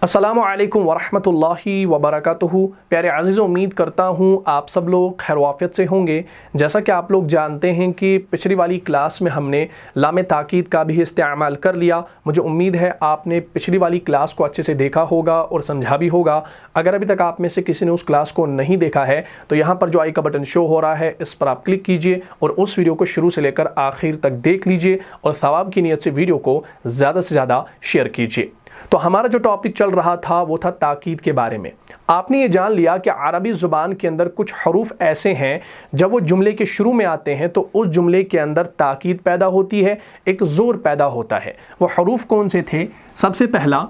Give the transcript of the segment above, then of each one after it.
अस्सलामु अलैकुम वरहमतुल्लाहि वबरकातुहू। प्यारे अज़ीज़, उम्मीद करता हूँ आप सब लोग खैर वाफ़ियत से होंगे। जैसा कि आप लोग जानते हैं कि पिछली वाली क्लास में हमने लाम ताकीद का भी इस्तेमाल कर लिया। मुझे उम्मीद है आपने पिछली वाली क्लास को अच्छे से देखा होगा और समझा भी होगा। अगर अभी तक आप में से किसी ने उस क्लास को नहीं देखा है तो यहाँ पर जो आई का बटन शो हो रहा है इस पर आप क्लिक कीजिए और उस वीडियो को शुरू से लेकर आखिर तक देख लीजिए और सवाब की नीयत से वीडियो को ज़्यादा से ज़्यादा शेयर कीजिए। तो हमारा जो टॉपिक चल रहा था वो था ताकीद के बारे में। आपने ये जान लिया कि अरबी ज़ुबान के अंदर कुछ हरूफ ऐसे हैं जब वो जुमले के शुरू में आते हैं तो उस जुमले के अंदर ताकीद पैदा होती है, एक ज़ोर पैदा होता है। वो हरूफ कौन से थे? सबसे पहला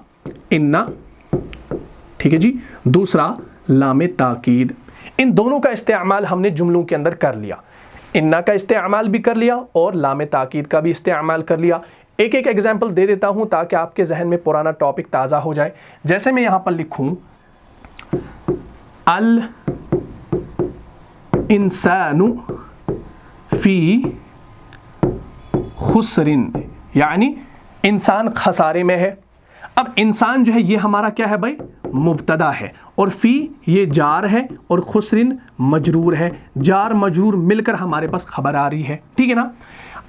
इन्ना, ठीक है जी, दूसरा लाम ताकीद। इन दोनों का इस्तेमाल हमने जुमलों के अंदर कर लिया। इन्ना का इस्तेमाल भी कर लिया और लाम ताकीद का भी इस्तेमाल कर लिया। एक एक एग्जाम्पल दे देता हूं ताकि आपके जहन में पुराना टॉपिक ताज़ा हो जाए। जैसे मैं यहां पर लिखूं अल इंसानु फी खुसरिन, यानी इंसान खसारे में है। अब इंसान जो है ये हमारा क्या है भाई? मुब्तदा है और फी ये जार है और खुसरिन मजरूर है। जार मजरूर मिलकर हमारे पास खबर आ रही है, ठीक है ना।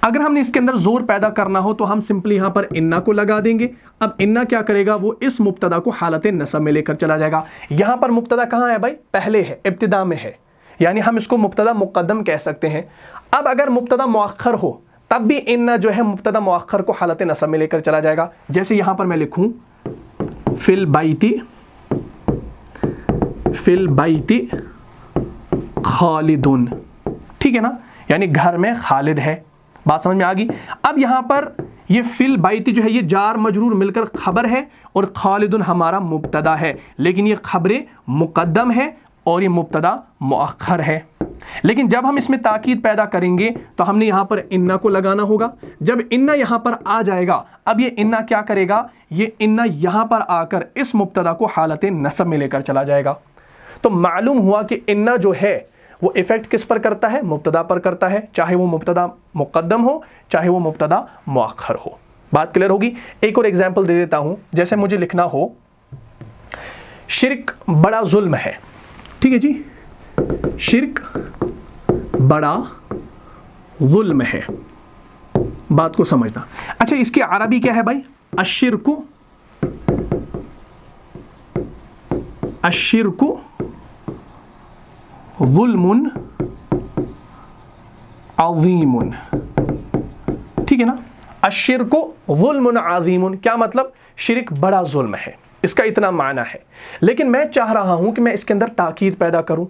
अगर हमने इसके अंदर जोर पैदा करना हो तो हम सिंपली यहां पर इन्ना को लगा देंगे। अब इन्ना क्या करेगा? वो इस मुब्तदा को हालत नसब में लेकर चला जाएगा। यहां पर मुब्तदा कहां है भाई? पहले है, इब्तिदा में है, यानी हम इसको मुब्तदा मुक़द्दम कह सकते हैं। अब अगर मुब्तदा मुअख्खर हो तब भी इन्ना जो है मुब्तदा मुअख्खर को हालत नसब में लेकर चला जाएगा। जैसे यहां पर मैं लिखूं फिल बैती खालिदुन, ठीक है ना, यानी घर में खालिद है। बात समझ में आ गई। अब यहां पर ये फिल बैती जो है ये जार मजरूर मिलकर खबर है और खालिदुन हमारा मुब्तदा है, लेकिन ये खबरें मुक़द्दम है और ये मुब्तदा मुअख्खर है। लेकिन जब हम इसमें ताकीद पैदा करेंगे तो हमने यहां पर इन्ना को लगाना होगा। जब इन्ना यहां पर आ जाएगा, अब ये इन्ना क्या करेगा? ये इन्ना यहां पर आकर इस मुब्तदा को हालत नसब में लेकर चला जाएगा। तो मालूम हुआ कि इन्ना जो है वो इफेक्ट किस पर करता है? मुब्तदा पर करता है, चाहे वो मुब्तदा मुक़द्दम हो चाहे वो मुब्तदा मुअख्खर हो। बात क्लियर होगी। एक और एग्जांपल दे देता हूं। जैसे मुझे लिखना हो शिर्क बड़ा जुल्म है, ठीक है जी, शिर्क बड़ा जुल्म है। बात को समझना। अच्छा, इसकी अरबी क्या है भाई? अश्शिर्कु ज़ुल्मुन अज़ीमुन, ठीक है ना। अश्शिर्कु ज़ुल्मुन अज़ीमुन क्या मतलब? शिर्क बड़ा जुल्म है, इसका इतना माना है। लेकिन मैं चाह रहा हूं कि मैं इसके अंदर ताकीद पैदा करूं,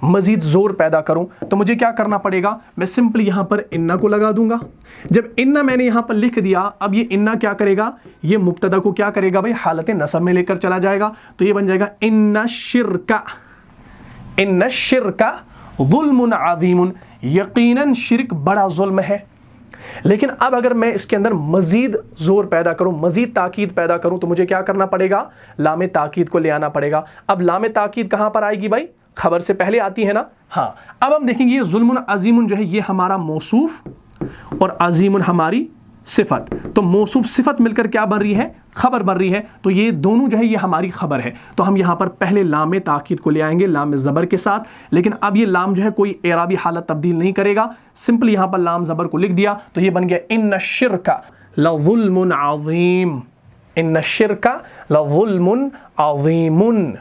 मजीद जोर पैदा करूं, तो मुझे क्या करना पड़ेगा? मैं सिंपली यहां पर इन्ना को लगा दूंगा। जब इन्ना मैंने यहां पर लिख दिया, अब ये इन्ना क्या करेगा? ये मुब्तदा को क्या करेगा भाई? हालत नसब में लेकर चला जाएगा। तो ये बन जाएगा इन्ना शिर्का ज़ुल्मुन अज़ीमुन, यकीनन शिर्क बड़ा जुल्म है। लेकिन अब अगर मैं इसके अंदर मजीद जोर पैदा करूं, मजीद ताकीद पैदा करूं, तो मुझे क्या करना पड़ेगा? लामे ताकीद को ले आना पड़ेगा। अब लामे ताकीद कहां पर आएगी भाई? खबर से पहले आती है ना। हाँ, अब हम देखेंगे ये ज़ुल्मुन अज़ीमुन जो है ये हमारा मौसूफ और अज़ीमुन हमारी सिफत। तो मौसूफ सिफत मिलकर क्या बन रही है? खबर बन रही है। तो ये दोनों जो है ये हमारी खबर है। तो हम यहाँ पर पहले लाम ताकीद को ले आएंगे लाम ज़बर के साथ। लेकिन अब ये लाम जो है कोई एराबी हालत तब्दील नहीं करेगा, सिंपली यहाँ पर लाम ज़बर को लिख दिया तो ये बन गया इन्न शिर्का लज़ुल्मुन अज़ीम, इन्न शिर्का लज़ुल्मुन अज़ीमुन,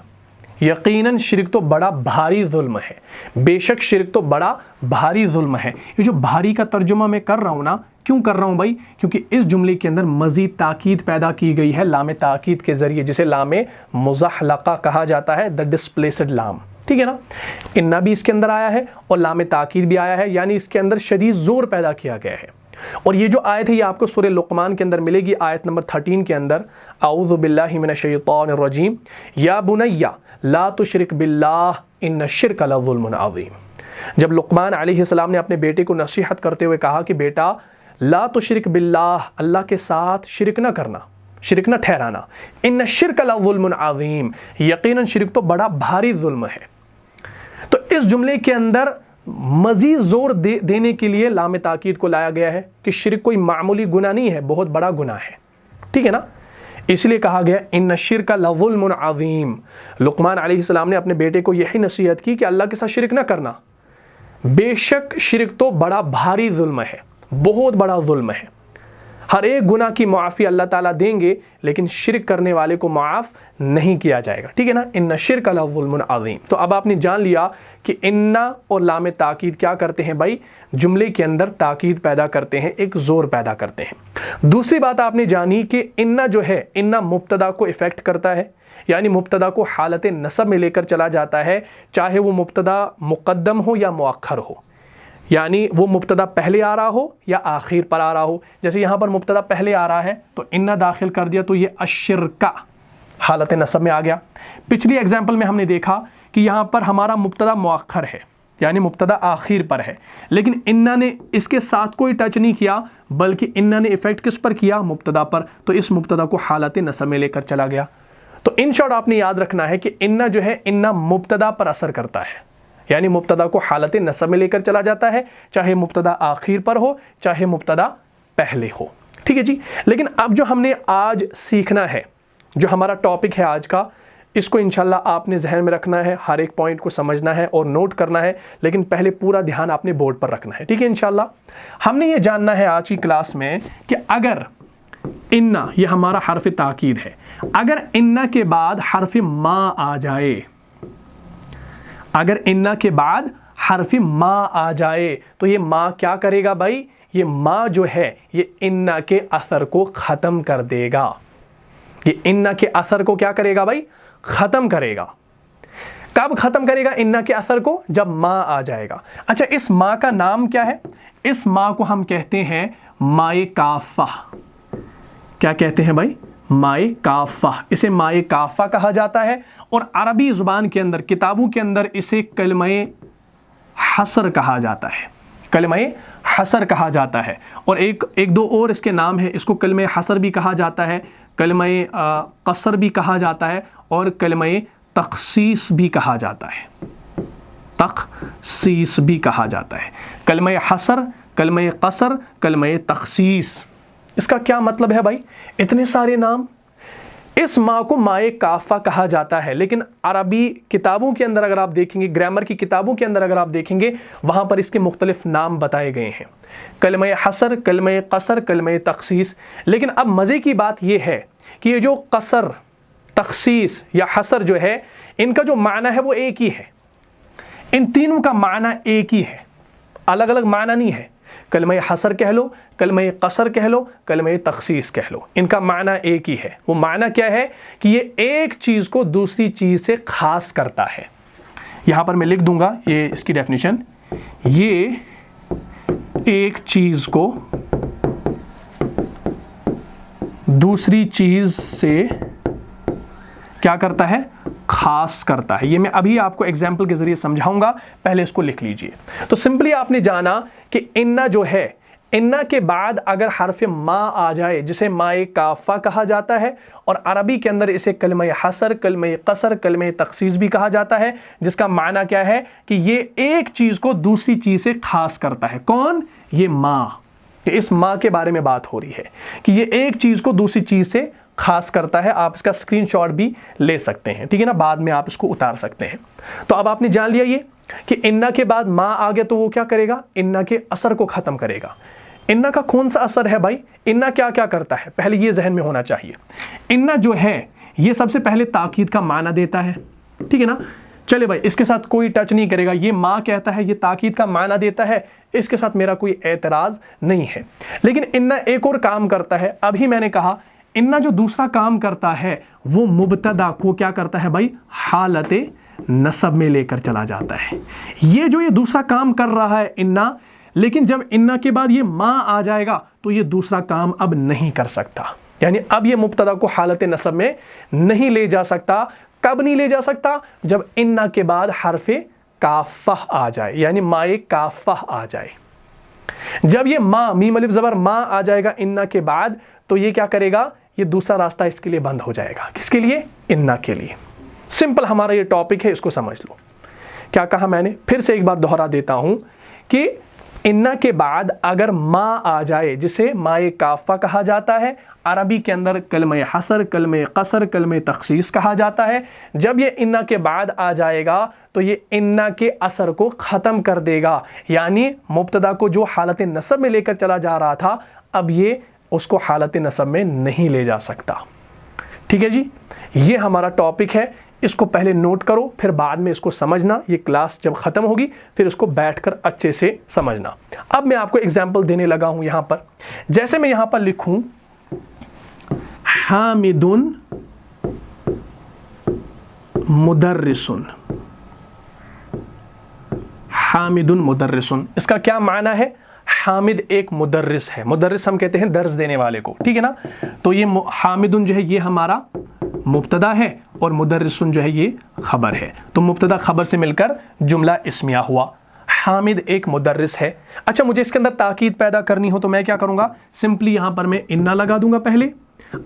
यकीनन शिर्क तो बड़ा भारी जुल्म है। बेशक शिर्क तो बड़ा भारी जुल्म है। ये जो भारी का तर्जुमा मैं कर रहा हूँ ना, क्यों कर रहा हूँ भाई? क्योंकि इस जुमले के अंदर मजीद ताकीद पैदा की गई है लामे ताकीद के जरिए, जिसे लामे मुज़हलका कहा जाता है, द डिस्प्लेस्ड लाम, ठीक है ना। इन्ना भी इसके अंदर आया है और लामे ताकीद भी आया है, यानी इसके अंदर शदीद जोर पैदा किया गया है। और ये जो आयत है ये आपको सूरह लुक़मान के अंदर मिलेगी, आयत नंबर 13 के अंदर, आऊज़ु बिल्लाहि मिनश शैतानिर रजीम, या बुनय्या ला तुश्रिक बिल्लाह इन्न शिर्क लज़ुल्मुन अज़ीम। जब लुक़मान अलैहिस्सलाम ने अपने बेटे को नसीहत करते हुए कहा कि बेटा ला तुश्रिक बिल्लाह, अल्लाह के साथ शिरक न करना, शिरक न ठहराना, इन्न शिर्क लज़ुल्मुन अज़ीम, यकीनन शिरक तो बड़ा भारी जुल्म है। तो इस जुमले के अंदर मजीद जोर देने के लिए लाम ताकीद को लाया गया है कि शिरक कोई मामूली गुनाह नहीं है, बहुत बड़ा गुनाह है, ठीक है ना। इसलिए कहा गया इन्न शिर्क लज़ुल्मुन अज़ीम। लुक़मान अलैहिस्सलाम ने अपने बेटे को यही नसीहत की कि अल्लाह के साथ शिरक ना करना, बेशक शिरक तो बड़ा भारी जुल्म है, बहुत बड़ा जुल्म है। हर एक गुनाह की मुआफ़ी अल्लाह ताला देंगे, लेकिन शिरक करने वाले को मुआफ़ नहीं किया जाएगा, ठीक है ना। इन्न शिर्क लज़ुल्मुन अज़ीम। तो अब आपने जान लिया कि इन्ना और लाम ताकीद क्या करते हैं भाई, जुमले के अंदर ताकीद पैदा करते हैं, एक ज़ोर पैदा करते हैं। दूसरी बात आपने जानी कि इन्ना जो है, इन्ना मुब्तदा को इफ़ेक्ट करता है, यानी मुब्तदा को हालत नसब में लेकर चला जाता है, चाहे वो मुब्तदा मुक़द्दम हो या मुअक्खर हो, यानी वो मुब्तदा पहले आ रहा हो या आखिर पर आ रहा हो। जैसे यहाँ पर मुब्तदा पहले आ रहा है तो इन्ना दाखिल कर दिया तो ये अश्शिरका हालत नसब में आ गया। पिछली एग्जाम्पल में हमने देखा कि यहाँ पर हमारा मुब्तदा मुअक्खर है, यानी मुब्तदा आखिर पर है, लेकिन इन्ना ने इसके साथ कोई टच नहीं किया, बल्कि इन्ना ने इफ़ेक्ट किस पर किया, मुब्तदा पर, तो इस मुब्तदा को हालत नसब में लेकर चला गया। तो इन शॉर्ट आपने याद रखना है कि इन्ना जो है, इन्ना मुब्तदा पर असर करता है, यानी मुब्तदा को हालत नसब में लेकर चला जाता है, चाहे मुब्तदा आखिर पर हो चाहे मुब्तदा पहले हो, ठीक है जी। लेकिन अब जो हमने आज सीखना है, जो हमारा टॉपिक है आज का, इसको इंशाल्लाह आपने जहन में रखना है, हर एक पॉइंट को समझना है और नोट करना है, लेकिन पहले पूरा ध्यान आपने बोर्ड पर रखना है, ठीक है। इंशाल्लाह हमने ये जानना है आज की क्लास में कि अगर इन्ना, ये हमारा हर्फ ताकीद है, अगर इन्ना के बाद हर्फ मा आ जाए, अगर इन्ना के बाद हर्फ मा आ जाए तो ये मा क्या करेगा भाई, ये मा जो है ये इन्ना के असर को ख़त्म कर देगा। ये इन्ना के असर को क्या करेगा भाई, ख़त्म करेगा। कब ख़त्म करेगा इन्ना के असर को, जब मा आ जाएगा। अच्छा, इस मा का नाम क्या है, इस मा को हम कहते हैं माए काफ़ा। क्या कहते हैं भाई, माए काफ़ा। इसे माए काफ़ा कहा जाता है और अरबी ज़ुबान के अंदर, किताबों के अंदर इसे कलमे हसर कहा जाता है, कलमे हसर कहा जाता है। और एक दो और इसके नाम है, इसको कलमे हसर भी कहा जाता है, कलमे कसर भी कहा जाता है और कलमे तख़सीस भी कहा जाता है, तख़सीस भी कहा जाता है। कलमे हसर, कलमे कसर, कलमे तख़सीस, इसका क्या मतलब है भाई, इतने सारे नाम। इस माँ को माए काफ़ा कहा जाता है, लेकिन अरबी किताबों के अंदर अगर आप देखेंगे, ग्रामर की किताबों के अंदर अगर आप देखेंगे, वहाँ पर इसके मुख्तलिफ नाम बताए गए हैं, कलमे हसर, कलमे कसर, कलमे तख़सीस। लेकिन अब मज़े की बात यह है कि ये जो कसर, तख़सीस या हसर जो है, इनका जो माना है वो एक ही है, इन तीनों का माना एक ही है, अलग अलग माना नहीं है। कलमे हसर कह लो, कलमे कसर कह लो, कलमे तख़सीस कह लो, इनका माना एक ही है। वो माना क्या है कि ये एक चीज़ को दूसरी चीज़ से ख़ास करता है। यहाँ पर मैं लिख दूंगा ये इसकी डेफिनेशन, ये एक चीज़ को दूसरी चीज़ से क्या करता है, खास करता है। ये मैं अभी आपको एग्जाम्पल के ज़रिए समझाऊंगा, पहले इसको लिख लीजिए। तो सिंपली आपने जाना कि इन्ना जो है, इन्ना के बाद अगर हर्फ मा आ जाए, जिसे माए काफ़ा कहा जाता है और अरबी के अंदर इसे कलमे हसर, कलमे कसर, कलमे तख़सीस भी कहा जाता है, जिसका माना क्या है कि ये एक चीज़ को दूसरी चीज़ से खास करता है। कौन, ये माँ, कि इस माँ के बारे में बात हो रही है कि ये एक चीज़ को दूसरी चीज़ से खास करता है। आप इसका स्क्रीनशॉट भी ले सकते हैं, ठीक है ना, बाद में आप इसको उतार सकते हैं। तो अब आपने जान लिया ये कि इन्ना के बाद माँ आ गया तो वो क्या करेगा, इन्ना के असर को ख़त्म करेगा। इन्ना का कौन सा असर है भाई, इन्ना क्या क्या करता है, पहले ये जहन में होना चाहिए। इन्ना जो है ये सबसे पहले ताकीद का माना देता है, ठीक है ना। चले भाई, इसके साथ कोई टच नहीं करेगा, ये माँ कहता है, ये ताकीद का माना देता है, इसके साथ मेरा कोई एतराज़ नहीं है। लेकिन इन्ना एक और काम करता है। अभी मैंने कहा इन्ना जो दूसरा काम करता है वो मुब्तदा को क्या करता है भाई, हालत नसब में लेकर चला जाता है। ये जो ये दूसरा काम कर रहा है इन्ना, लेकिन जब इन्ना के बाद ये माँ आ जाएगा तो ये दूसरा काम अब नहीं कर सकता, यानी अब ये मुब्तदा को हालत नसब में नहीं ले जा सकता। कब नहीं ले जा सकता, जब इन्ना के बाद हर्फे काफ़ा आ जाए, यानी माए काफ़ा आ जाए। जब ये माँ, मीम अलिफ ज़बर माँ आ जाएगा इन्ना के बाद, तो ये क्या करेगा, ये दूसरा रास्ता इसके लिए बंद हो जाएगा। किसके लिए, इन्ना के लिए। सिंपल हमारा ये टॉपिक है, इसको समझ लो। क्या कहा मैंने, फिर से एक बार दोहरा देता हूं कि इन्ना के बाद अगर मा आ जाए, जिसे माए काफ़ा कहा जाता है, अरबी के अंदर कलमे हसर, कलमे कसर, कलमे तखसीस कहा जाता है। जब ये इन्ना के बाद आ जाएगा तो ये इन्ना के असर को ख़त्म कर देगा, यानी मुब्तदा को जो हालत नसब में लेकर चला जा रहा था अब ये उसको हालत नसब में नहीं ले जा सकता। ठीक है जी, ये हमारा टॉपिक है, इसको पहले नोट करो, फिर बाद में इसको समझना। ये क्लास जब ख़त्म होगी फिर इसको बैठकर अच्छे से समझना। अब मैं आपको एग्जाम्पल देने लगा हूँ यहाँ पर। जैसे मैं यहाँ पर लिखूँ हामिदुन मुदर्रिसुन, हामिदुन मुदर्रिसुन, इसका क्या माना है? हामिद एक मुदर्रिस है। मुदर्रिस हम कहते हैं दर्स देने वाले को, ठीक है ना। तो ये हामिदुन जो है ये हमारा मुब्तदा है और मुदर्रिसुन जो है ये खबर है। तो मुब्तदा खबर से मिलकर जुमला इस्मिया हुआ। हामिद एक मुदर्रिस है। अच्छा, मुझे इसके अंदर ताकीद पैदा करनी हो तो मैं क्या करूँगा? सिंपली यहाँ पर मैं इन्ना लगा दूंगा पहले।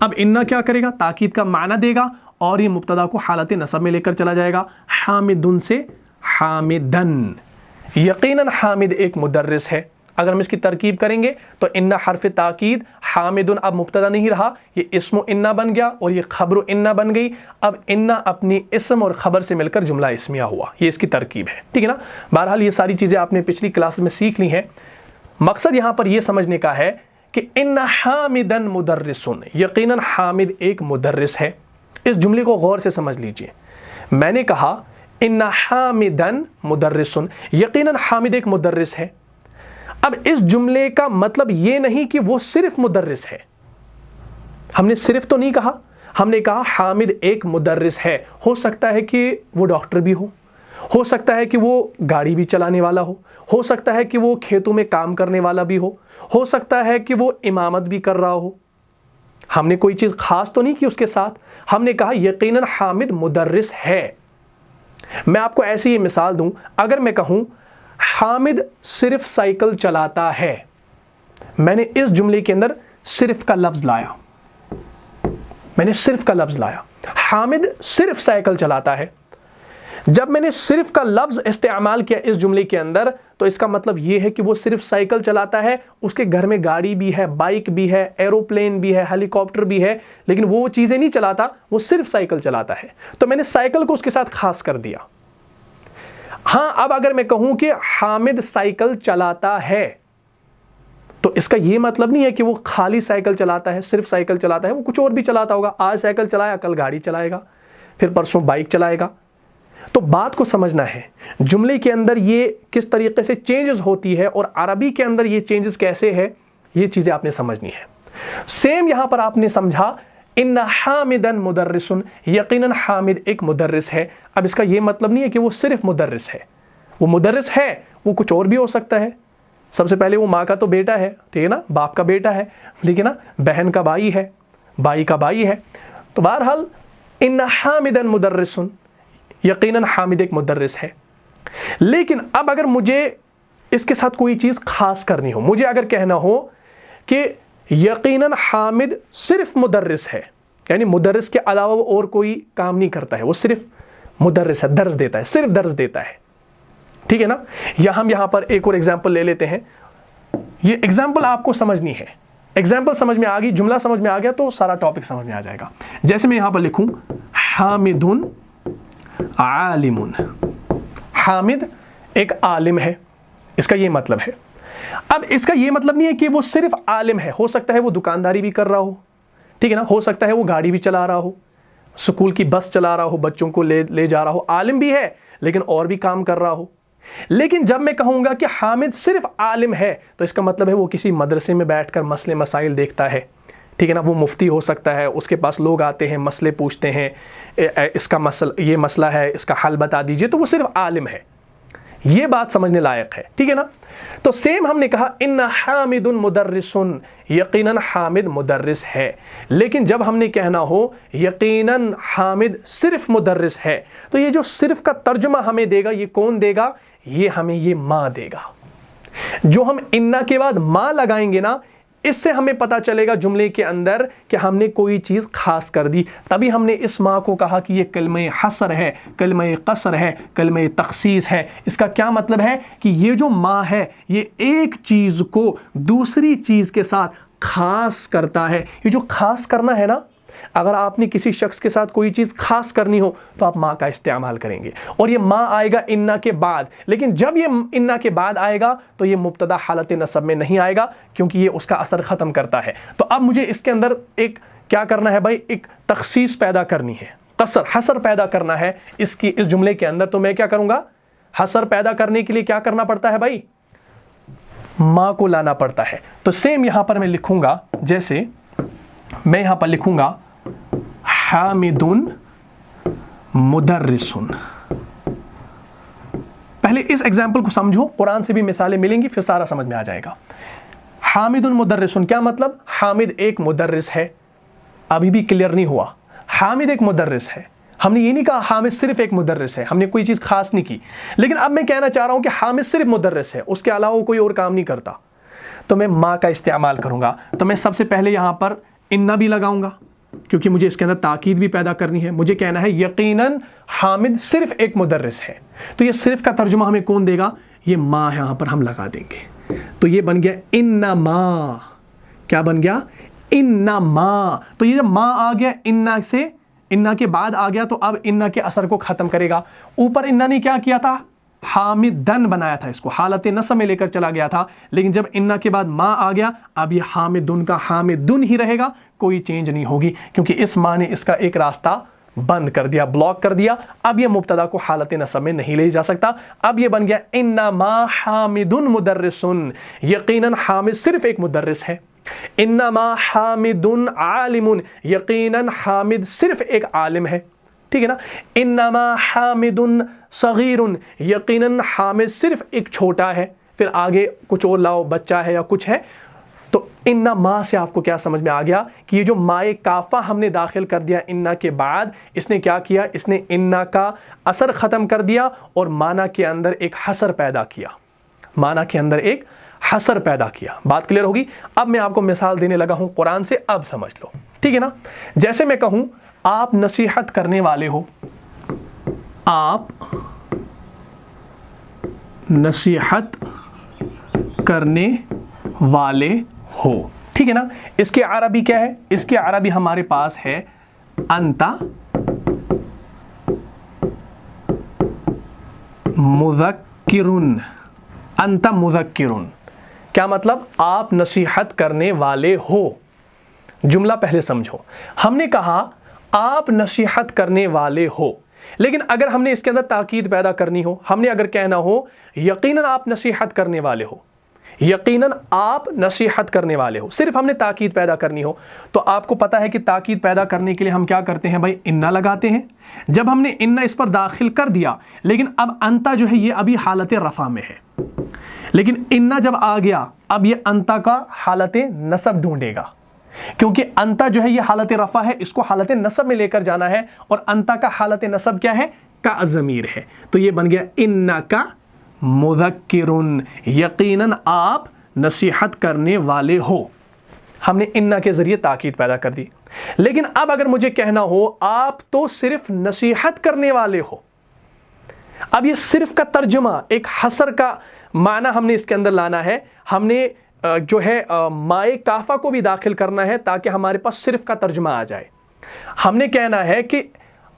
अब इन्ना क्या करेगा? ताकीद का माना देगा और ये मुब्तदा को हालत नसब में लेकर चला जाएगा। हामिदुन से हामिदन, यकीनन हामिद एक मुदर्रिस है। अगर हम इसकी तरकीब करेंगे तो इन्ना हर्फ ताकीद, हामिदुन अब मुब्तदा नहीं रहा, ये इस्म इन्ना बन गया और ये खबर इन्ना बन गई। अब इन्ना अपनी इस्म और खबर से मिलकर जुमला इस्मिया हुआ। ये इसकी तरकीब है, ठीक है ना। बहरहाल ये सारी चीज़ें आपने पिछली क्लास में सीख ली हैं। मकसद यहाँ पर यह समझने का है कि इन्ना हामिदन मुदर्रिसुन, यकीनन हामिद एक मुदर्रिस है। इस जुमले को गौर से समझ लीजिए। मैंने कहा इन्ना हामिदन मुदर्रिसुन, यकीनन हामिद एक मुदर्रिस है। अब इस जुमले का मतलब ये नहीं कि वो सिर्फ मुदर्रिस है। हमने सिर्फ तो नहीं कहा, हमने कहा हामिद एक मुदर्रिस है। हो सकता है कि वो डॉक्टर भी हो सकता है कि वो गाड़ी भी चलाने वाला हो सकता है कि वो खेतों में काम करने वाला भी हो सकता है कि वो इमामत भी कर रहा हो। हमने कोई चीज़ खास तो नहीं की उसके साथ, हमने कहा यकीनन हामिद मुदर्रिस है। मैं आपको ऐसी ये मिसाल दूं, अगर मैं कहूं हामिद सिर्फ साइकिल चलाता है, मैंने इस जुमले के अंदर सिर्फ का लफ्ज लाया, मैंने सिर्फ का लफ्ज लाया। हामिद सिर्फ साइकिल चलाता है। जब मैंने सिर्फ का लफ्ज इस्तेमाल किया इस जुमले के अंदर तो इसका मतलब यह है कि वो सिर्फ साइकिल चलाता है, उसके घर में गाड़ी भी है, बाइक भी है, एरोप्लेन भी है, हेलीकॉप्टर भी है, लेकिन वो चीजें नहीं चलाता, वो सिर्फ साइकिल चलाता है। तो मैंने साइकिल को उसके साथ खास कर दिया। हाँ, अब अगर मैं कहूं कि हामिद साइकिल चलाता है तो इसका यह मतलब नहीं है कि वो खाली साइकिल चलाता है, सिर्फ साइकिल चलाता है, वो कुछ और भी चलाता होगा। आज साइकिल चलाया, कल गाड़ी चलाएगा, फिर परसों बाइक चलाएगा। तो बात को समझना है, जुमले के अंदर ये किस तरीके से चेंजेस होती है और अरबी के अंदर ये चेंजेस कैसे है, ये चीजें आपने समझनी है। सेम यहां पर आपने समझा इन्ना हामिदन मुदर्रिसुन, यकीनन हामिद एक मुदर्रिस है। अब इसका यह मतलब नहीं है कि वो सिर्फ मुदर्रिस है, वो मुदर्रिस है, वो कुछ और भी हो सकता है। सबसे पहले वो माँ का तो बेटा है, ठीक है ना, बाप का बेटा है, ठीक है ना, बहन का भाई है, भाई का भाई है। तो बहरहाल इन्ना हामिदन मुदर्रिसुन, यकीनन हामिद एक मुदर्रिस है। लेकिन अब अगर मुझे इसके साथ कोई चीज़ खास करनी हो, मुझे अगर कहना हो कि यकीनन हामिद सिर्फ मुदर्रिस है, यानी मुदर्रिस के अलावा वो और कोई काम नहीं करता है, वो सिर्फ मुदर्रिस है, दर्स देता है, सिर्फ दर्स देता है, ठीक है ना। या हम यहाँ पर एक और एग्जाम्पल ले लेते हैं। ये एग्जाम्पल आपको समझनी है, एग्जाम्पल समझ में आ गई, जुमला समझ में आ गया तो सारा टॉपिक समझ में आ जाएगा। जैसे मैं यहाँ पर लिखूँ हामिदुन आलिमुन, हामिद एक आलिम है, इसका ये मतलब है। अब इसका ये मतलब नहीं है कि वो सिर्फ आलिम है, हो सकता है वो दुकानदारी भी कर रहा हो, ठीक है ना, हो सकता है वो गाड़ी भी चला रहा हो, स्कूल की बस चला रहा हो, बच्चों को ले जा रहा हो, आलिम भी है लेकिन और भी काम कर रहा हो। लेकिन जब मैं कहूँगा कि हामिद सिर्फ आलिम है तो इसका मतलब है वो किसी मदरसे में बैठकर मसले मसाइल देखता है, ठीक है ना, वो मुफ्ती हो सकता है, उसके पास लोग आते हैं, मसले पूछते हैं, इसका ये मसला है, इसका हल बता दीजिए, तो वो सिर्फ आलिम है। ये बात समझने लायक है, ठीक है ना। तो सेम हमने कहा इन्ना हामिदुन मुदर्रिसुन, यकीनन हामिद मुदर्रिस है। लेकिन जब हमने कहना हो यकीनन हामिद सिर्फ मुदर्रिस है तो ये जो सिर्फ का तर्जुमा हमें देगा, ये कौन देगा? ये हमें ये माँ देगा। जो हम इन्ना के बाद माँ लगाएंगे ना, इससे हमें पता चलेगा जुमले के अंदर कि हमने कोई चीज़ खास कर दी, तभी हमने इस मा को कहा कि ये कलमे हसर है, कलमे कसर है, कलमे तखसीस है। इसका क्या मतलब है कि ये जो मा है ये एक चीज़ को दूसरी चीज़ के साथ खास करता है। ये जो खास करना है ना, अगर आपने किसी शख्स के साथ कोई चीज़ खास करनी हो तो आप माँ का इस्तेमाल करेंगे, और ये माँ आएगा इन्ना के बाद। लेकिन जब ये इन्ना के बाद आएगा तो ये मुब्तदा हालत नसब में नहीं आएगा, क्योंकि ये उसका असर ख़त्म करता है। तो अब मुझे इसके अंदर एक क्या करना है भाई, एक तखसीस पैदा करनी है, कसर हसर पैदा करना है इस जुमले के अंदर। तो मैं क्या करूँगा, हसर पैदा करने के लिए क्या करना पड़ता है भाई, माँ को लाना पड़ता है। तो सेम यहाँ पर मैं लिखूँगा, जैसे मैं यहाँ पर लिखूँगा हामिदुन मुदर्रिसुन। पहले इस एग्जाम्पल को समझो, कुरान से भी मिसालें मिलेंगी, फिर सारा समझ में आ जाएगा। हामिदुन मुदर्रिसुन क्या मतलब, हामिद एक मुदर्रिस है। अभी भी क्लियर नहीं हुआ, हामिद एक मुदर्रिस है। हमने ये नहीं कहा हामिद सिर्फ एक मुदर्रिस है, हमने कोई चीज़ खास नहीं की। लेकिन अब मैं कहना चाह रहा हूँ कि हामिद सिर्फ मुदर्रिस है, उसके अलावा वो कोई और काम नहीं करता, तो मैं माँ का इस्तेमाल करूँगा। तो मैं सबसे पहले यहाँ पर इन्ना भी लगाऊंगा, क्योंकि मुझे इसके अंदर ताकीद भी पैदा करनी है। मुझे कहना है यकीनन हामिद सिर्फ एक मुदर्रिस है। तो ये सिर्फ का तर्जुमा हमें कौन देगा, ये माँ यहाँ पर हम लगा देंगे। तो ये बन गया इन्ना माँ। क्या बन गया, इन्ना माँ। तो ये जब माँ आ गया इन्ना से, इन्ना के बाद आ गया, तो अब इन्ना के असर को ख़त्म करेगा। ऊपर इन्ना ने क्या किया था, हामिदन बनाया था, इसको हालत नसब में लेकर चला गया था। लेकिन जब इन्ना के बाद माँ आ गया, अब ये हामिदुन का हामिदुन ही रहेगा, कोई चेंज नहीं होगी, क्योंकि इस माँ ने इसका एक रास्ता बंद कर दिया, ब्लॉक कर दिया। अब ये मुब्तदा को हालत नसब में नहीं ले जा सकता। अब ये बन गया इन्ना माँ हामिदुन मुदर्रिसुन, यकीनन हामिद सिर्फ एक मुदर्रिस है। इन्ना माँ हामिदुन आलिमुन, यकीनन हामिद सिर्फ एक आलिम है। ठीक है ना। इन्नमा हामिदुन सगीरुन, यकीनन हामिद सिर्फ एक छोटा है। फिर आगे कुछ और लाओ, बच्चा है या कुछ है। तो इन्ना माँ से आपको क्या समझ में आ गया कि ये जो माए काफ़ा हमने दाखिल कर दिया इन्ना के बाद, इसने क्या किया, इसने इन्ना का असर ख़त्म कर दिया और माना के अंदर एक हसर पैदा किया, माना के अंदर एक हसर पैदा किया। बात क्लियर होगी। अब मैं आपको मिसाल देने लगा हूँ कुरान से, अब समझ लो। ठीक है ना। जैसे मैं कहूँ आप नसीहत करने वाले हो, आप नसीहत करने वाले हो। ठीक है ना। इसके अरबी क्या है, इसके अरबी हमारे पास है अंता मुज़क्किरुन। अंता मुज़क्किरुन क्या मतलब, आप नसीहत करने वाले हो। जुमला पहले समझो, हमने कहा आप नसीहत करने वाले हो, लेकिन अगर हमने इसके अंदर ताकीद पैदा करनी हो, हमने अगर कहना हो यकीनन आप नसीहत करने वाले हो, यकीनन आप नसीहत करने वाले हो, सिर्फ हमने ताकीद पैदा करनी हो, तो आपको पता है कि ताकीद पैदा करने के लिए हम क्या करते हैं भाई, इन्ना लगाते हैं। जब हमने इन्ना इस पर दाखिल कर दिया, लेकिन अब अंता जो है ये अभी हालत रफ़ा में है, लेकिन इन्ना जब आ गया अब ये अंता का हालत नसब ढूंढेगा, क्योंकि अंता जो है ये हालत रफ़ा है, इसको हालत नसब में लेकर जाना है, और अंता का हालत नसब क्या है, का ज़मीर है। तो ये बन गया इन्ना का मुज़क्किरुन, यकीनन आप नसीहत करने वाले हो। हमने इन्ना के ज़रिए ताकीद पैदा कर दी। लेकिन अब अगर मुझे कहना हो आप तो सिर्फ नसीहत करने वाले हो, अब ये सिर्फ का तर्जुमा, एक हसर का माना हमने इसके अंदर लाना है। हमने जो है माए काफ़ा को भी दाखिल करना है ताकि हमारे पास सिर्फ का तर्जुमा आ जाए। हमने कहना है कि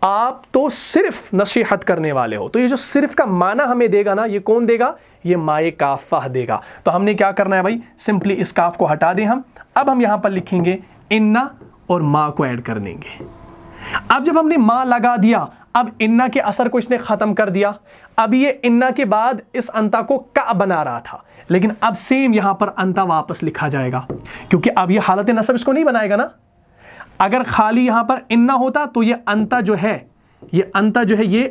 आप तो सिर्फ नसीहत करने वाले हो, तो ये जो सिर्फ का माना हमें देगा ना, ये कौन देगा, ये माए काफ़ा देगा। तो हमने क्या करना है भाई, सिंपली इस काफ को हटा दें हम। अब हम यहाँ पर लिखेंगे इन्ना और माँ को ऐड कर देंगे। अब जब हमने माँ लगा दिया, अब इन्ना के असर को इसने ख़त्म कर दिया। अब ये इन्ना के बाद इस अंता को का बना रहा था, लेकिन अब सेम यहाँ पर अंता वापस लिखा जाएगा, क्योंकि अब ये हालत नसब इसको नहीं बनाएगा ना। अगर खाली यहाँ पर इन्ना होता तो ये अंता जो है, ये अंता जो है ये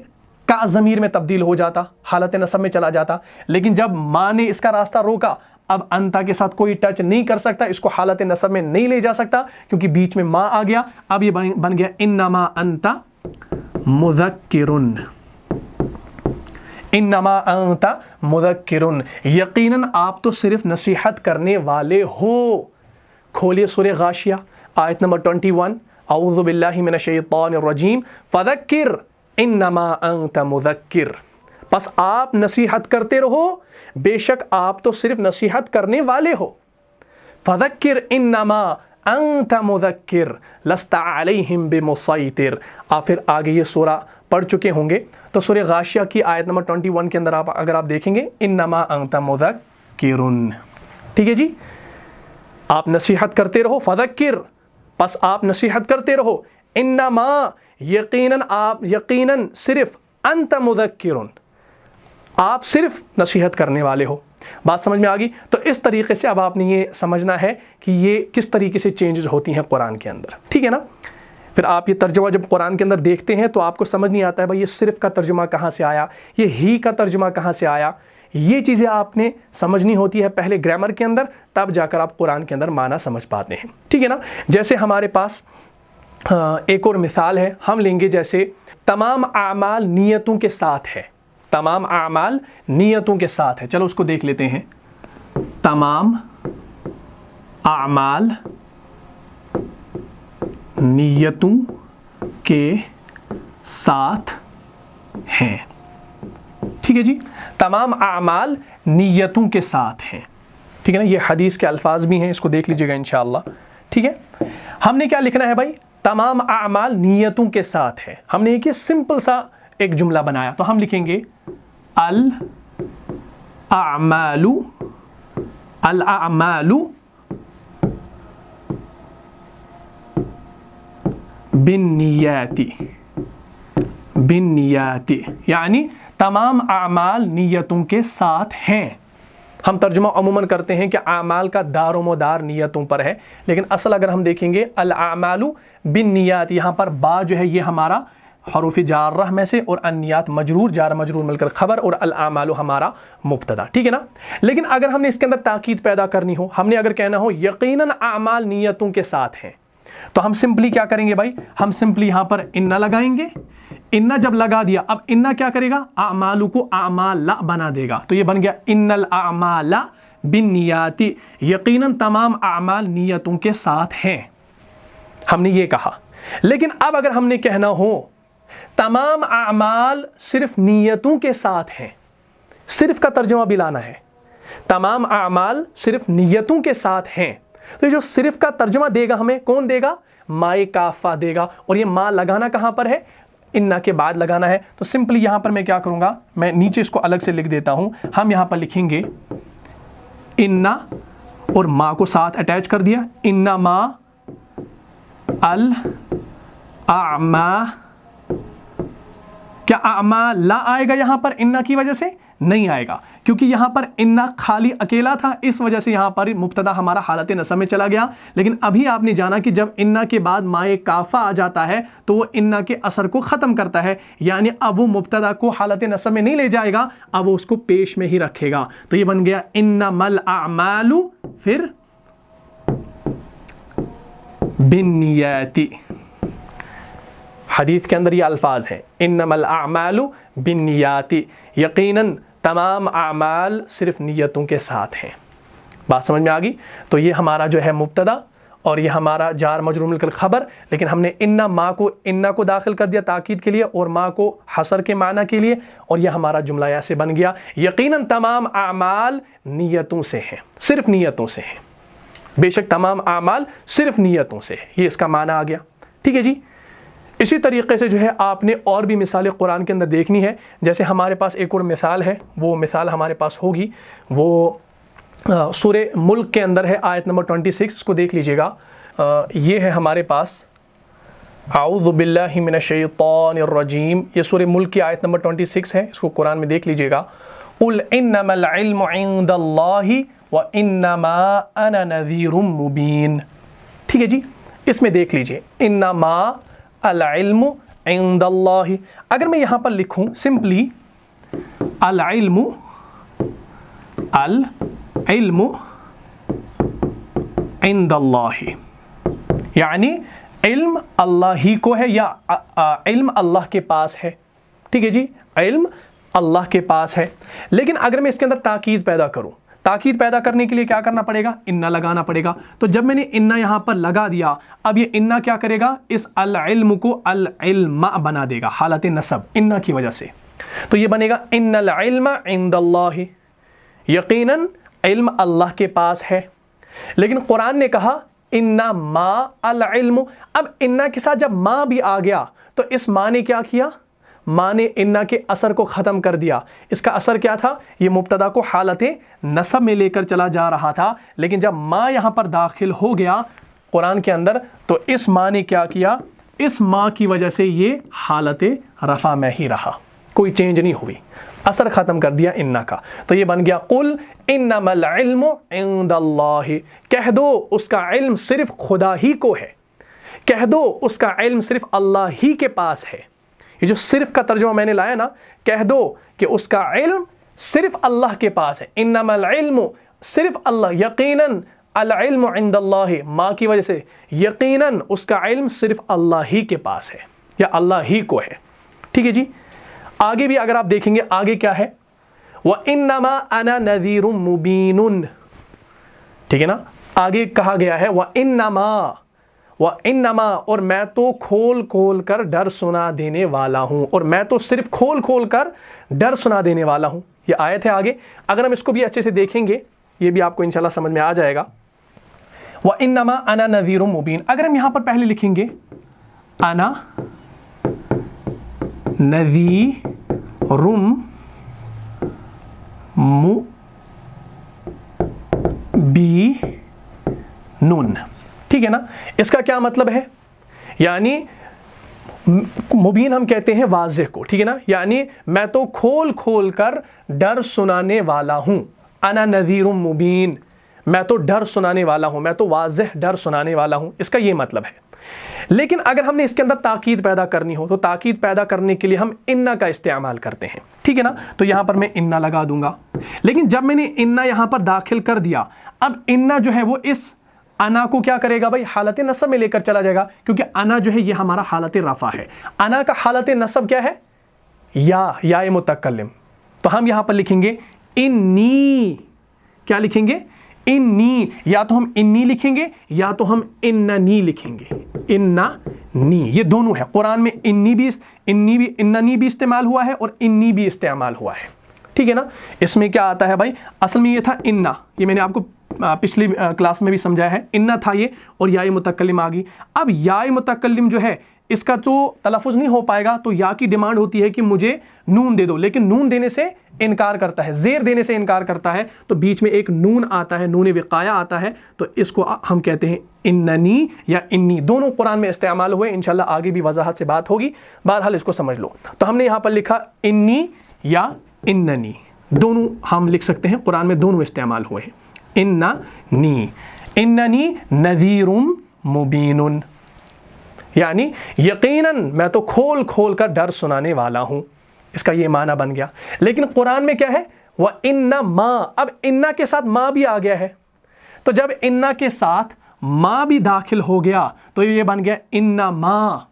का ज़मीर में तब्दील हो जाता, हालत नसब में चला जाता। लेकिन जब माँ ने इसका रास्ता रोका, अब अंता के साथ कोई टच नहीं कर सकता, इसको हालत नसब में नहीं ले जा सकता, क्योंकि बीच में माँ आ गया। अब ये बन गया इन्नमा अंता मुज़क्किरुन, इन्नमा अंता मुज़क्किरुन, यकीनन आप तो सिर्फ नसीहत करने वाले हो। खोलिए सूरह गाशिया आयत नंबर 21, औज़ु बिल्लाहि मिनश शैतानिर रजीम फदक्किर इन्नमा अंत मुदक्किर। बस आप नसीहत करते रहो, बेशक आप तो सिर्फ नसीहत करने वाले हो। फदक्किर इन्नमा अंत मुदक्किर लस्ता अलैहिम बिमुसैतिर। आप फिर आगे ये सूरा पढ़ चुके होंगे, तो सूरह गाशिया की आयत नंबर 21 के अंदर अगर आप देखेंगे, इन्नमा अंत मुदक्किरुन, ठीक है जी। आप नसीहत करते रहो, फदक्किर, बस आप नसीहत करते रहो, इन्नमा यकीनन सिर्फ अंत मुदक्किरुन, आप सिर्फ नसीहत करने वाले हो। बात समझ में आ गई? तो इस तरीके से अब आपने ये समझना है कि ये किस तरीके से चेंजेस होती हैं कुरान के अंदर, ठीक है ना। फिर आप ये तर्जुमा जब कुरान के अंदर देखते हैं तो आपको समझ नहीं आता है भाई ये सिर्फ का तर्जुमा कहाँ से आया, ये ही का तर्जुमा कहाँ से आया। ये चीज़ें आपने समझनी होती है पहले ग्रामर के अंदर, तब जाकर आप कुरान के अंदर माना समझ पाते हैं, ठीक है ना। जैसे हमारे पास एक और मिसाल है, हम लेंगे जैसे तमाम आमाल नियतों के साथ है, तमाम आमाल नियतों के साथ है। चलो उसको देख लेते हैं। तमाम आमाल नियतों के साथ हैं, ठीक है जी। तमाम आमाल नियतों के साथ हैं, ठीक है ना। ये हदीस के अल्फाज भी हैं, इसको देख लीजिएगा इंशाअल्लाह, ठीक है। हमने क्या लिखना है भाई, तमाम आमाल नियतों के साथ है। हमने एक सिंपल सा एक जुमला बनाया, तो हम लिखेंगे अल अमालु बिन्नियाती, यानी तमाम आमाल नियतों के साथ हैं। हम तर्जुमा अमूमन करते हैं कि आमाल का दारोमदार नियतों पर है, लेकिन असल अगर हम देखेंगे अल आमालु बिन्नियात, यहाँ पर बा जो है ये हमारा हरूफ जारह में से, और अन्नियात मजरूर, जार मजरूर मिलकर खबर, और अल आमालु हमारा मुब्तदा, ठीक है ना। लेकिन अगर हमने इसके अंदर ताकीद पैदा करनी हो, हमने अगर कहना हो यकीनन आमाल नियतों के साथ हैं, तो हम सिंपली क्या करेंगे भाई, हम सिंपली यहाँ पर इन्ना लगाएंगे। इन्ना जब लगा दिया, अब इन्ना क्या करेगा, आमालु को आमाला बना देगा, तो ये बन गया इन्नल आमाला बिन्नियाती, यकीनन तमाम आमाल नियतों के साथ हैं, हमने ये कहा। लेकिन अब अगर हमने कहना हो तमाम आमाल सिर्फ नियतों के साथ हैं, सिर्फ का तर्जुमा भी लाना है, तमाम आमाल सिर्फ नियतों के साथ हैं, तो ये जो सिर्फ का तर्जुमा देगा हमें कौन देगा, माए काफा देगा। और ये मा लगाना कहाँ पर है, इन्ना के बाद लगाना है। तो सिंपली यहाँ पर मैं क्या करूँगा, मैं नीचे इसको अलग से लिख देता हूँ। हम यहाँ पर लिखेंगे इन्ना और मा को साथ अटैच कर दिया, इन्ना मा अल आमा। क्या आमा ला आएगा यहाँ पर इन्ना की वजह से? नहीं आएगा, क्योंकि यहाँ पर इन्ना खाली अकेला था, इस वजह से यहाँ पर मुब्तदा हमारा हालत नसब में चला गया। लेकिन अभी आपने जाना कि जब इन्ना के बाद माए काफा आ जाता है तो वो इन्ना के असर को ख़त्म करता है, यानी अब वो मुब्तदा को हालत नसब में नहीं ले जाएगा, अब वो उसको पेश में ही रखेगा। तो ये बन गया इन्नमल आमालु फिर बिन्नियाती। हदीस के अंदर ये अल्फाज हैं, इन्नमल आमालु बिन्नियाती, यकीनन तमाम आमाल सिर्फ नियतों के साथ हैं। बात समझ में आ गई? तो ये हमारा जो है मुब्तदा और ये हमारा जार मजरूर मिलकर खबर, लेकिन हमने इन्ना को दाखिल कर दिया ताकीद के लिए और माँ को हसर के माना के लिए, और यह हमारा जुमला ऐसे बन गया यकीनन तमाम आमाल नियतों से हैं, सिर्फ नियतों से हैं। बेशक तमाम आमाल सिर्फ नियतों से है, ये इसका माना आ गया, ठीक है जी। इसी तरीके से जो है आपने और भी मिसालें कुरान के अंदर देखनी है। जैसे हमारे पास एक और मिसाल है, वो मिसाल हमारे पास होगी, वो सूरह मुल्क के अंदर है, आयत नंबर 26, इसको देख लीजिएगा। ये है हमारे पास आऊज़ु बिल्लाहि मिनश शैतानिर रजीम, ये सूरह मुल्क की आयत नंबर 26 है, इसको कुरान में देख लीजिएगा। कुल इन्नमल इल्मु इंदल्लाहि व इन्नमा अना नज़ीरुम मुबीन, ठीक है जी। इसमें देख लीजिए इन्नमा अल इल्मु इंदल्लाहि, अगर मैं यहाँ पर लिखूँ सिंपली अल इल्मु इंदल्लाहि, यानी इल्म अल्लाह ही को है या इल्म अल्लाह के पास है, ठीक है जी, इल्म अल्लाह के पास है। लेकिन अगर मैं इसके अंदर ताकीद पैदा करूँ, ताकीद पैदा करने के लिए क्या करना पड़ेगा, इन्ना लगाना पड़ेगा। तो जब मैंने इन्ना यहाँ पर लगा दिया, अब ये इन्ना क्या करेगा, इस अल इल्म को अल इल्मा बना देगा हालत नसब इन्ना की वजह से। तो ये बनेगा इन्नल इल्म इंदल्लाह, यकीनन इल्म अल्लाह के पास है। लेकिन कुरान ने कहा इन्ना मा अल इल्म, अब इन्ना के साथ जब मा भी आ गया तो इस मा ने क्या किया, माँ ने इन्ना के असर को ख़त्म कर दिया। इसका असर क्या था, ये मुब्तदा को हालत नसब में लेकर चला जा रहा था, लेकिन जब माँ यहाँ पर दाखिल हो गया कुरान के अंदर तो इस माँ ने क्या किया, इस माँ की वजह से ये हालत रफ़ा में ही रहा, कोई चेंज नहीं हुई, असर ख़त्म कर दिया इन्ना का। तो ये बन गया कुल इन्नमल इल्मु इंदल्लाह, कह दो उसका इल्म सिर्फ खुदा ही को है, कह दो उसका इल्म सिर्फ अल्लाह ही के पास है। ये जो सिर्फ का तर्जुमा मैंने लाया ना, कह दो कि उसका इल्म सिर्फ अल्लाह के पास है, इन्नमल इल्मु सिर्फ अल्लाह, यकीनन अल इल्मु इंदल्लाह, माँ की वजह से यकीनन उसका इल्म सिर्फ अल्लाह ही के पास है या अल्लाह ही को है। ठीक है जी। आगे भी अगर आप देखेंगे, आगे क्या है, व इन्नमा अना नज़ीरुम मुबीनुन, ठीक है ना, आगे कहा गया है व इन्नमा, और मैं तो खोल खोल कर डर सुना देने वाला हूँ, और मैं तो सिर्फ खोल खोल कर डर सुना देने वाला हूँ। ये आयत है आगे, अगर हम इसको भी अच्छे से देखेंगे ये भी आपको इंशाल्लाह समझ में आ जाएगा। व इन्नमा अना नज़ीरुम मुबीन, अगर हम यहाँ पर पहले लिखेंगे अना नज़ीरुम मुबीनुन, ठीक है ना, इसका क्या मतलब है, यानी मुबीन हम कहते हैं वाज़ेह को, ठीक है ना, यानी मैं तो खोल खोल कर डर सुनाने वाला हूँ, अना नज़ीरुम मुबीन, मैं तो डर सुनाने वाला हूँ, मैं तो वाज़ेह डर सुनाने वाला हूँ, इसका ये मतलब है। लेकिन अगर हमने इसके अंदर ताकीद पैदा करनी हो तो ताकीद पैदा करने के लिए हम इन्ना का इस्तेमाल करते हैं, ठीक है ना। तो यहाँ पर मैं इन्ना लगा दूंगा, लेकिन जब मैंने इन्ना यहाँ पर दाखिल कर दिया, अब इन्ना जो है वो इस अना को क्या करेगा भाई, हालत नसब में लेकर चला जाएगा, क्योंकि अना जो है ये हमारा हालत रफ़ा है। अना का हालत नसब क्या है, या मुतकल्लिम, तो हम यहाँ पर लिखेंगे इन्नी, क्या लिखेंगे, इन्नी, या तो हम इन्नी लिखेंगे या तो हम इन्ननी लिखेंगे, इन्ननी, ये दोनों है। कुरान में इन्नी भी इन्ननी भी इस्तेमाल हुआ है और इन्नी भी इस्तेमाल हुआ है, ठीक है ना। इसमें क्या आता है भाई, असल में ये था इन्ना, ये मैंने आपको पिछली क्लास में भी समझाया है, इन्ना था ये, और या मुतकल्लिम आ गई। अब या मुतकल्लिम जो है इसका तो तलफ़ुज़ नहीं हो पाएगा, तो या की डिमांड होती है कि मुझे नून दे दो, लेकिन नून देने से इनकार करता है, ज़ेर देने से इनकार करता है, तो बीच में एक नून आता है, नून विक़ाया आता है, तो इसको हम कहते हैं इन्ननी या इन्नी, दोनों कुरान में इस्तेमाल हुए। इंशाल्लाह आगे भी वजाहत से बात होगी, बहरहाल इसको समझ लो। तो हमने यहाँ पर लिखा इन्नी या इन्ननी, दोनों हम लिख सकते हैं, कुरान में दोनों इस्तेमाल हुए हैं, इन्ननी, इन्ननी नज़ीरुम मुबीनुन, यानी यकीनन मैं तो खोल खोल कर डर सुनाने वाला हूँ, इसका ये माना बन गया। लेकिन कुरान में क्या है, वह इन्ना माँ, अब इन्ना के साथ माँ भी आ गया है, तो जब इन्ना के साथ माँ भी दाखिल हो गया तो ये बन गया इन्ना माँ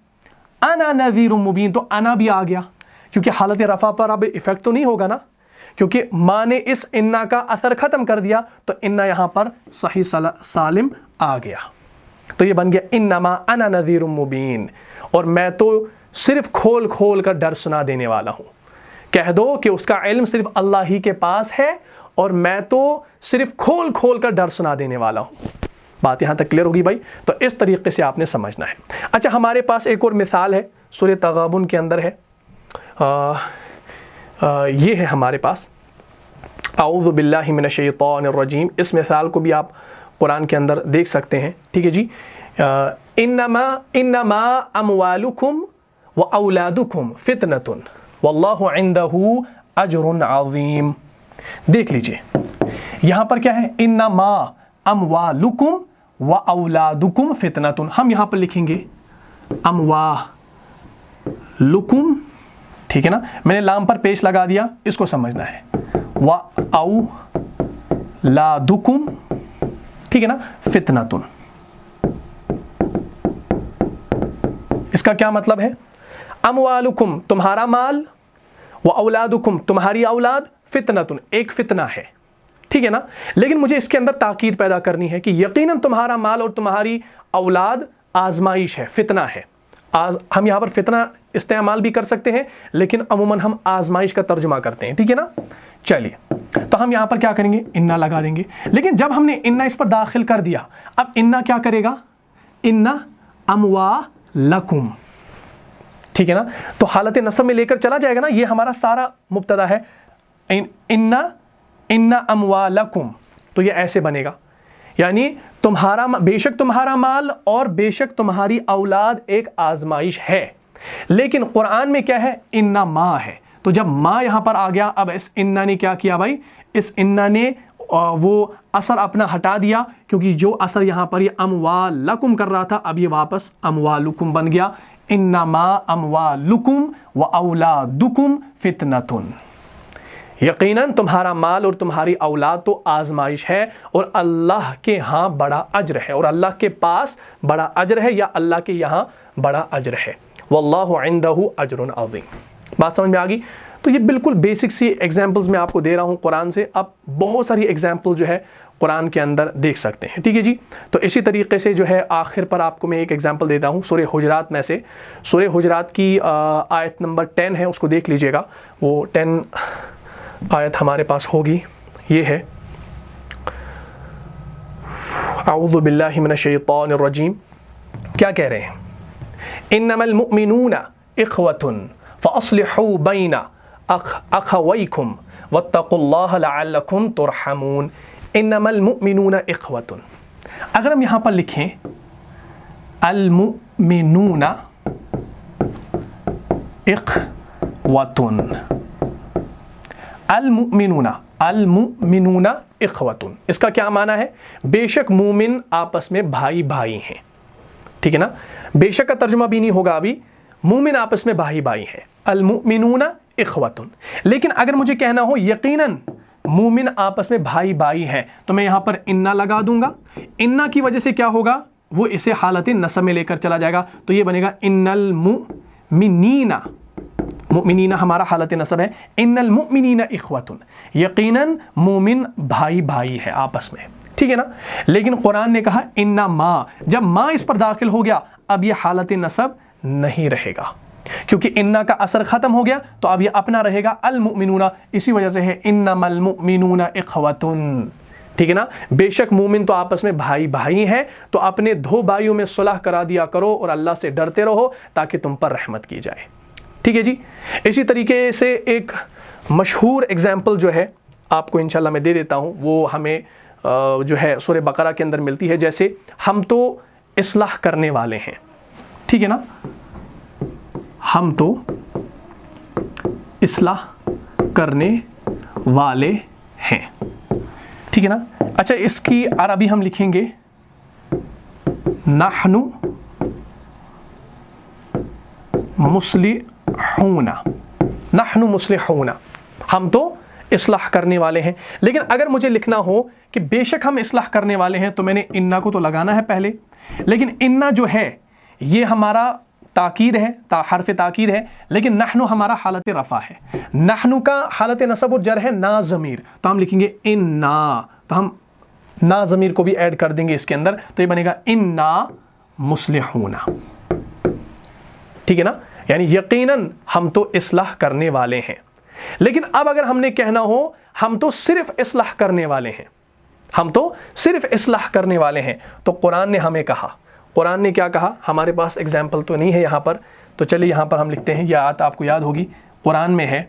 अना नज़ीरुम मुबीन, तो अना भी आ गया, क्योंकि हालत रफ़ा पर अब इफ़ेक्ट तो नहीं होगा ना, क्योंकि माँ ने इस इन्ना का असर ख़त्म कर दिया, तो इन्ना यहाँ पर सही सालिम आ गया। तो ये बन गया इन्नमा अना नज़ीरुम मुबीन, और मैं तो सिर्फ खोल खोल कर डर सुना देने वाला हूँ, कह दो कि उसका इल्म सिर्फ अल्लाह ही के पास है और मैं तो सिर्फ खोल खोल कर डर सुना देने वाला हूँ। बात यहाँ तक क्लियर होगी भाई, तो इस तरीके से आपने समझना है। अच्छा, हमारे पास एक और मिसाल है, सूरह तगाबुन के अंदर है, ये है हमारे पास, अऊज़ु बिल्लाहि मिनश शैतानिर रजीम, इस मिसाल को भी आप कुरान के अंदर देख सकते हैं, ठीक है जी। इन्नमा अमवालुकुम व औलादुकुम फितनतुन वल्लाहु इंदहु अजरुन अज़ीम। देख लीजिए यहाँ पर क्या है, इन्नमा अमवालुकुम व औलादुकुम फितनतुन, हम यहाँ पर लिखेंगे अमवालुकुम, ठीक है ना, मैंने लाम पर पेश लगा दिया, इसको समझना है, व औलादुकुम, ठीक है ना, फितनतुन, इसका क्या मतलब है, अमवालुकुम तुम्हारा माल, व औलादुकुम तुम्हारी औलाद, फितनतुन एक फितना है, ठीक ٹھیک ہے نا. لیکن مجھے اس کے اندر تاکید پیدا کرنی ہے کہ یقیناً تمہارا مال اور تمہاری اولاد آزمائش ہے، فتنہ ہے. ہم یہاں پر فتنہ استعمال بھی کر سکتے ہیں لیکن عموماً ہم آزمائش کا ترجمہ کرتے ہیں. ٹھیک ہے نا. چلیے تو ہم یہاں پر کیا کریں گے، انا لگا دیں گے. لیکن جب ہم نے انا اس پر داخل کر دیا، اب انا کیا کرے گا، انا اموالکم. ٹھیک ہے نا. تو حالت نصب میں لے کر چلا جائے گا نا، یہ ہمارا سارا مبتدا ہے. انا اموالکم، تو یہ ایسے بنے گا، یعنی بے شک تمہارا مال اور بے شک تمہاری اولاد ایک آزمائش ہے. لیکن قرآن میں کیا ہے، انا ما ہے. تو جب ما یہاں پر آ گیا، اب اس انا نے کیا کیا بھائی، اس انا نے وہ اثر اپنا ہٹا دیا، کیونکہ جو اثر یہاں پر یہ اموالکم کر رہا تھا اب یہ واپس اموالکم بن گیا. انما اموالکم و اولادکم فتنۃ، یقیناً تمہارا مال اور تمہاری اولاد تو آزمائش ہے اور اللہ کے ہاں بڑا اجر ہے، اور اللہ کے پاس بڑا اجر ہے، یا اللہ کے یہاں بڑا اجر ہے. واللہ عندہ اجر عظیم. بات سمجھ میں آ گئی؟ تو یہ بالکل بیسک سی ایگزامپلز میں آپ کو دے رہا ہوں قرآن سے. آپ بہت ساری ایگزامپل جو ہے قرآن کے اندر دیکھ سکتے ہیں. ٹھیک ہے جی. تو اسی طریقے سے جو ہے آخر پر آپ کو میں ایک ایگزامپل دیتا ہوں سورہ حجرات میں سے. سورہ حجرات کی آیت نمبر 10 ہے، اس کو دیکھ لیجئے گا. وہ 10 آیت ہمارے پاس ہوگی، یہ ہے اعوذ باللہ من الشیطان الرجیم. کیا کہہ رہے ہیں، انما المؤمنون اخوۃ فاصلحوا بین اخویکم واتقوا اللہ لعلکم ترحمون. انما المؤمنون اخوۃ، اگر ہم یہاں پر لکھیں المؤمنون اخوۃ، المؤمنون اخوۃ، اس کا کیا معنی ہے، بے شک مومن آپس میں بھائی بھائی ہیں. ٹھیک ہے نا. بے شک کا ترجمہ بھی نہیں ہوگا ابھی، مومن آپس میں بھائی بھائی ہیں. المؤمنون اخوۃ. لیکن اگر مجھے کہنا ہو یقیناً مومن آپس میں بھائی بھائی ہیں، تو میں یہاں پر انا لگا دوں گا. انا کی وجہ سے کیا ہوگا، وہ اسے حالت نصب میں لے کر چلا جائے گا، تو یہ بنے گا ان المؤمنین. مؤمنین ہمارا حالت نصب ہے. ان المؤمنین اخوۃ، یقیناً مومن بھائی بھائی ہے آپس میں. ٹھیک ہے نا. لیکن قرآن نے کہا انا ما، جب ما اس پر داخل ہو گیا اب یہ حالت نصب نہیں رہے گا، کیونکہ انا کا اثر ختم ہو گیا، تو اب یہ اپنا رہے گا المؤمنون. اسی وجہ سے ہے انما المؤمنون اخوۃ. ٹھیک ہے نا. بے شک مومن تو آپس میں بھائی بھائی ہیں، تو اپنے دو بھائیوں میں صلح کرا دیا کرو اور اللہ سے ڈرتے رہو تاکہ تم پر رحمت کی جائے. ٹھیک ہے جی. اسی طریقے سے ایک مشہور ایگزامپل جو ہے آپ کو انشاءاللہ میں دے دیتا ہوں، وہ ہمیں جو ہے سورہ بقرہ کے اندر ملتی ہے. جیسے ہم تو اصلاح کرنے والے ہیں. ٹھیک ہے نا. ہم تو اصلاح کرنے والے ہیں. ٹھیک ہے نا. اچھا، اس کی عربی ہم لکھیں گے نحن مصلحون. نحن مصلحون، ہم تو اصلاح کرنے والے ہیں. لیکن اگر مجھے لکھنا ہو کہ بے شک ہم اصلاح کرنے والے ہیں، تو میں نے انا کو تو لگانا ہے پہلے. لیکن انا جو ہے یہ ہمارا تاکید ہے، حرف تاکید ہے. لیکن نحن ہمارا حالت رفع ہے. نحن کا حالت نصب اور جر ہے نا ضمیر، تو ہم لکھیں گے انا. تو ہم نا ضمیر کو بھی ایڈ کر دیں گے اس کے اندر، تو یہ بنے گا انا مصلحون. ٹھیک ہے نا. یعنی یقیناً ہم تو اصلاح کرنے والے ہیں. لیکن اب اگر ہم نے کہنا ہو ہم تو صرف اصلاح کرنے والے ہیں، ہم تو صرف اصلاح کرنے والے ہیں، تو قرآن نے ہمیں کہا، قرآن نے کیا کہا، ہمارے پاس ایگزامپل تو نہیں ہے یہاں پر، تو چلیے یہاں پر ہم لکھتے ہیں. یہ آیت آپ کو یاد ہوگی، قرآن میں ہے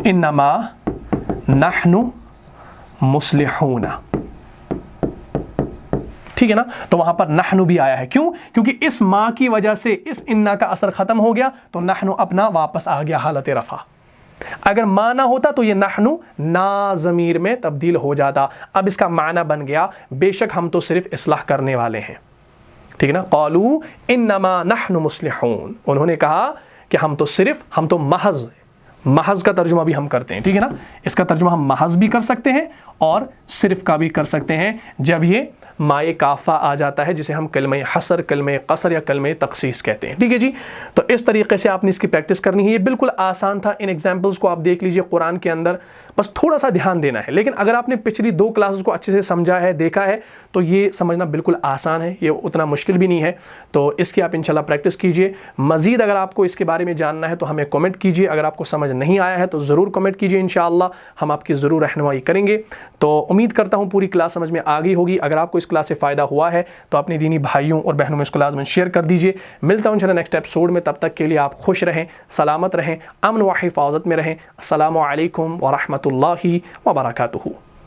انما نحن مصلحون. ٹھیک ہے نا. تو وہاں پر نحن بھی آیا ہے. کیوں؟ کیونکہ اس ما کی وجہ سے اس انا کا اثر ختم ہو گیا، تو نحن اپنا واپس آ گیا حالت رفع. اگر ما نہ ہوتا تو یہ نحن نا ضمیر میں تبدیل ہو جاتا. اب اس کا معنی بن گیا بے شک ہم تو صرف اصلاح کرنے والے ہیں. ٹھیک ہے نا. قالوا انما نحن مصلحون، انہوں نے کہا کہ ہم تو محض کا ترجمہ بھی ہم کرتے ہیں. ٹھیک ہے نا. اس کا ترجمہ ہم محض بھی کر سکتے ہیں اور صرف کا بھی کر سکتے ہیں جب یہ مائے کافہ آ جاتا ہے جسے ہم کلمہ حصر، کلمہ قصر یا کلمہ تخصیص کہتے ہیں. ٹھیک ہے جی. تو اس طریقے سے آپ نے اس کی پریکٹس کرنی ہے. یہ بالکل آسان تھا. ان ایگزامپلس کو آپ دیکھ لیجئے قرآن کے اندر، بس تھوڑا سا دھیان دینا ہے. لیکن اگر آپ نے پچھلی 2 کلاسز کو اچھے سے سمجھا ہے، دیکھا ہے، تو یہ سمجھنا بالکل آسان ہے، یہ اتنا مشکل بھی نہیں ہے. تو اس کی آپ انشاءاللہ پریکٹس کیجئے. مزید اگر آپ کو اس کے بارے میں جاننا ہے تو ہمیں کمنٹ کیجئے. اگر آپ کو سمجھ نہیں آیا ہے تو ضرور کمنٹ کیجئے، انشاءاللہ ہم آپ کی ضرور رہنمائی کریں گے. تو امید کرتا ہوں پوری کلاس سمجھ میں آ گئی ہوگی. اگر آپ کو اس کلاس سے فائدہ ہوا ہے تو اپنے دینی بھائیوں اور بہنوں میں اس کو لازماً شیئر کر دیجئے. ملتا ہوں انشاءاللہ نیکسٹ ایپیسوڈ میں. تب تک کے لیے آپ خوش رہیں، سلامت رہیں، امن و حفاظت میں رہیں. السلام علیکم ورحمۃ اللہ وبرکاتہ.